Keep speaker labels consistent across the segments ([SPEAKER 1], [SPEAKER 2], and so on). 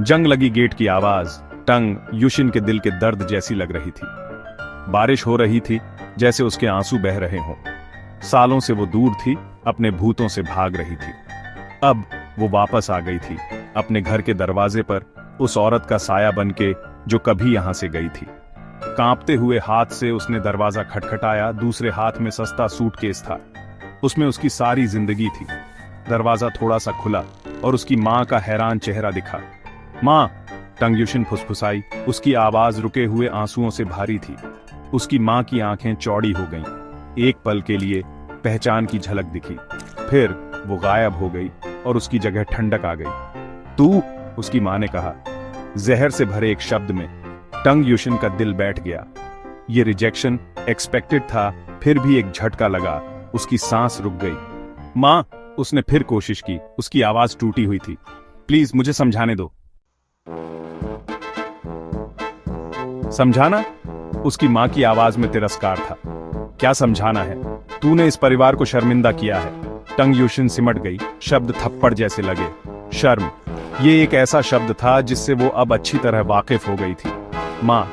[SPEAKER 1] जंग लगी गेट की आवाज टंग युशिन के दिल के दर्द जैसी लग रही थी। बारिश हो रही थी, जैसे उसके आंसू बह रहे हों। सालों से वो दूर थी, अपने भूतों से भाग रही थी। अब वो वापस आ गई थी, अपने घर के दरवाजे पर, उस औरत का साया बनके जो कभी यहां से गई थी। कांपते हुए हाथ से उसने दरवाजा खटखटाया। दूसरे हाथ में सस्ता सूटकेस था, उसमें उसकी सारी जिंदगी थी। दरवाजा थोड़ा सा खुला और उसकी मां का हैरान चेहरा दिखा। मां, टंग युशिन फुसफुसाई। उसकी आवाज रुके हुए आंसुओं से भारी थी। उसकी मां की आंखें चौड़ी हो गईं। एक पल के लिए पहचान की झलक दिखी, फिर वो गायब हो गई और उसकी जगह ठंडक आ गई। तू, उसकी मां ने कहा, जहर से भरे एक शब्द में। टंग युशिन का दिल बैठ गया। ये रिजेक्शन एक्सपेक्टेड था, फिर भी एक झटका लगा। उसकी सांस रुक गई। मां, उसने फिर कोशिश की। उसकी आवाज टूटी हुई थी। प्लीज मुझे समझाने दो। समझाना? उसकी मां की आवाज में तिरस्कार था। क्या समझाना है? तूने इस परिवार को शर्मिंदा किया है। टंग युशिन सिमट गई। शब्द थप्पड़ जैसे लगे। शर्म, ये एक ऐसा शब्द था जिससे वो अब अच्छी तरह वाकिफ हो गई थी। मां,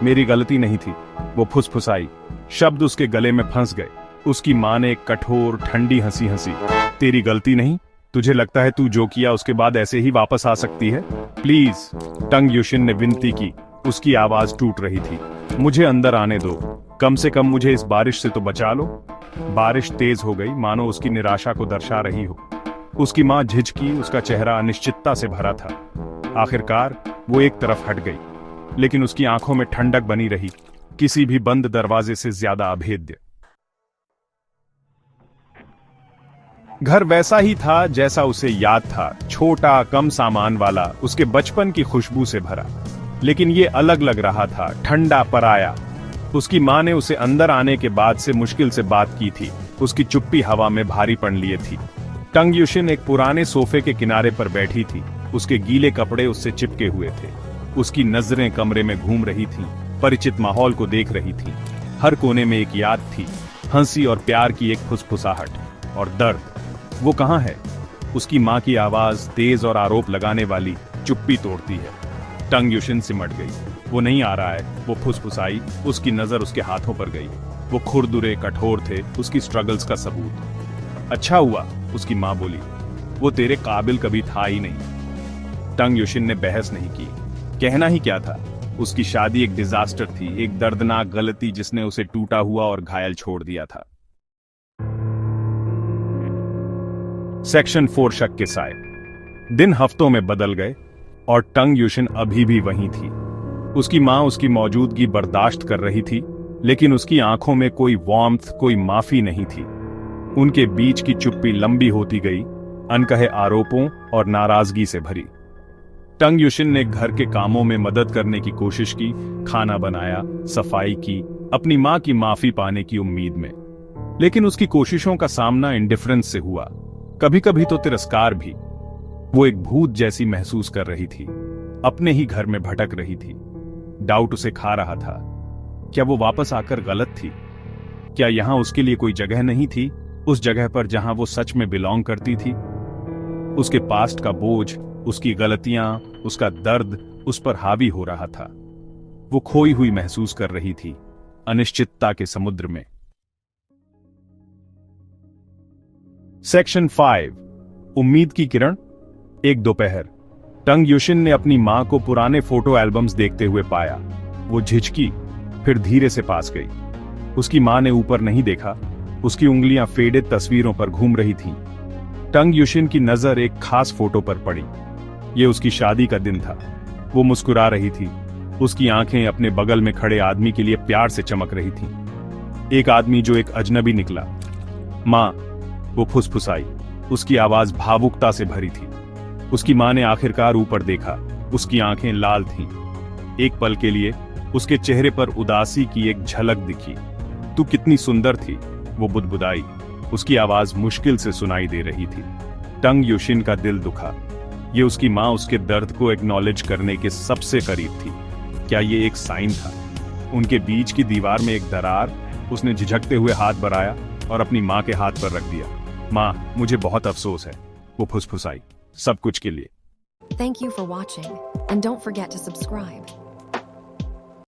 [SPEAKER 1] मेरी गलती नहीं थी, वो फुसफुसाई। शब्द उसके गले में फंस गए। उसकी मां ने एक कठोर ठंडी हंसी हंसी। तेरी गलती नहीं? तुझे लगता है तू जो किया उसके बाद ऐसे ही वापस आ सकती है? प्लीज, टंग युशिन ने विनती की। उसकी आवाज टूट रही थी। मुझे अंदर आने दो, कम से कम मुझे इस बारिश से तो बचा लो। बारिश तेज हो गई, मानो उसकी निराशा को दर्शा रही हो। उसकी मां झिझकी, उसका चेहरा अनिश्चितता से भरा था। आखिरकार वो एक तरफ हट गई, लेकिन उसकी आंखों में ठंडक बनी रही, किसी भी बंद दरवाजे से ज्यादा अभेद्य। घर वैसा ही था जैसा उसे याद था, छोटा, कम सामान वाला, उसके बचपन की खुशबू से भरा। लेकिन ये अलग लग रहा था, ठंडा, पराया। उसकी मां ने उसे अंदर आने के बाद से मुश्किल से बात की थी। उसकी चुप्पी हवा में भारी पड़ लिए थी। टंग युशिन एक पुराने सोफे के किनारे पर बैठी थी। उसके गीले कपड़े उससे चिपके हुए थे। उसकी नजरें कमरे में घूम रही थीं, परिचित माहौल को देख रही थीं। हर कोने में एक याद थी, हंसी और प्यार की एक फुसफुसाहट। और दर्द, वो कहाँ है? उसकी मां की आवाज तेज और आरोप लगाने वाली, चुप्पी तोड़ती है। टंग युशिन सिमट गई। वो नहीं आ रहा है, वो फुसफुसाई। उसकी नजर उसके हाथों पर गई। वो खुरदुरे, कठोर थे, उसकी स्ट्रगल्स का सबूत। अच्छा हुआ, उसकी मां बोली, वो तेरे काबिल कभी था ही नहीं। टंग युशिन ने बहस नहीं की। कहना ही क्या था? उसकी शादी एक डिजास्टर थी, एक दर्दनाक गलती जिसने उसे टूटा हुआ और घायल छोड़ दिया था। सेक्शन 4, शक के साए। दिन हफ्तों में बदल गए और टंग युशिन अभी भी वहीं थी। उसकी मां उसकी मौजूदगी बर्दाश्त कर रही थी, लेकिन उसकी आंखों में कोई वार्मथ, कोई माफी नहीं थी। उनके बीच की चुप्पी लंबी होती गई, अनकहे आरोपों और नाराजगी से भरी। टंग युशिन ने घर के कामों में मदद करने की कोशिश की, खाना बनाया, सफाई की, अपनी मां की माफी पाने की उम्मीद में। लेकिन उसकी कोशिशों का सामना इंडिफरेंस से हुआ, कभी कभी तो तिरस्कार भी। वो एक भूत जैसी महसूस कर रही थी, अपने ही घर में भटक रही थी। डाउट उसे खा रहा था। क्या वो वापस आकर गलत थी? क्या यहां उसके लिए कोई जगह नहीं थी, उस जगह पर जहां वो सच में बिलोंग करती थी? उसके पास्ट का बोझ, उसकी गलतियां, उसका दर्द उस पर हावी हो रहा था। वो खोई हुई महसूस कर रही थी, अनिश्चितता के समुद्र में। सेक्शन 5, उम्मीद की किरण। एक दोपहर, टंग युशिन ने अपनी मां को पुराने फोटो एल्बम्स देखते हुए पाया। वो झिझकी, फिर धीरे से पास गई। उसकी मां ने ऊपर नहीं देखा, उसकी उंगलियां फेडेड तस्वीरों पर घूम रही थीं। टंग युशिन की नजर एक खास फोटो पर पड़ी। ये उसकी शादी का दिन था। वो मुस्कुरा रही थी। उसकी आंखें अपने बगल में खड़े आदमी के लिए प्यार से चमक रही थीं। एक आदमी जो एक अजनबी निकला। मां, वो फुसफुसाई। उसकी आवाज भावुकता से भरी थी। उसकी मां ने आखिरकार ऊपर देखा। उसकी आंखें लाल थीं। एक पल के लिए उसके चेहरे पर उदासी की एक झलक दिखी। तू कितनी सुंदर थी, वो बुदबुदाई। उसकी आवाज मुश्किल से सुनाई दे रही थी। टंग युशिन का दिल दुखा। ये उसकी मां उसके दर्द को एक्नॉलेज करने के सबसे करीब थी। क्या ये एक साइन था? उनके बीच की दीवार में एक दरार। उसने झिझकते हुए हाथ बढ़ाया और अपनी मां के हाथ पर रख दिया। मां, मुझे बहुत अफसोस है, वो फुसफुसाई, सब कुछ के लिए।
[SPEAKER 2] Thank you for watching, and don't forget to subscribe.